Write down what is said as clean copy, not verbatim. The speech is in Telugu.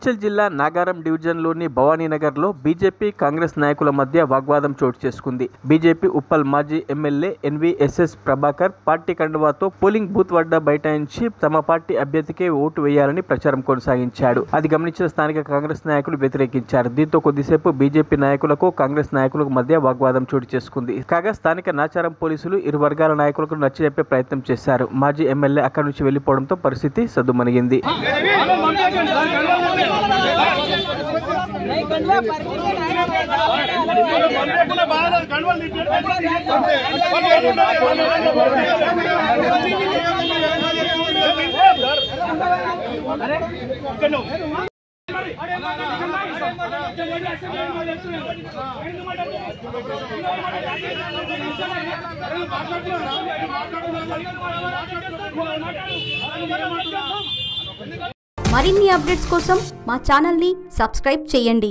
మేడ్చల్ జిల్లా నాగారం డివిజన్లోని భవానీనగర్లో బీజేపీ కాంగ్రెస్ నాయకుల మధ్య వాగ్వాదం చోటు చేసుకుంది. బీజేపీ ఉప్పల్ మాజీ ఎమ్మెల్యే ఎన్వీఎస్ఎస్ ప్రభాకర్ పార్టీ కండువాతో పోలింగ్ బూత్ వద్ద బైఠాయించి తమ పార్టీ అభ్యర్థికే ఓటు వేయాలని ప్రచారం కొనసాగించాడు. అది గమనించిన స్థానిక కాంగ్రెస్ నాయకులు వ్యతిరేకించారు. దీంతో కొద్దిసేపు బీజేపీ నాయకులకు కాంగ్రెస్ నాయకులకు మధ్య వాగ్వాదం చోటు చేసుకుంది. కాగా స్థానిక నాచారం పోలీసులు ఇరు వర్గాల నాయకులకు నచ్చజెప్పే ప్రయత్నం చేశారు. మాజీ ఎమ్మెల్యే అక్కడి నుంచి వెళ్లిపోవడంతో పరిస్థితి సద్దుమణిగింది. మరిన్ని అప్డేట్స్ కోసం మా ఛానల్ని సబ్స్క్రైబ్ చేయండి.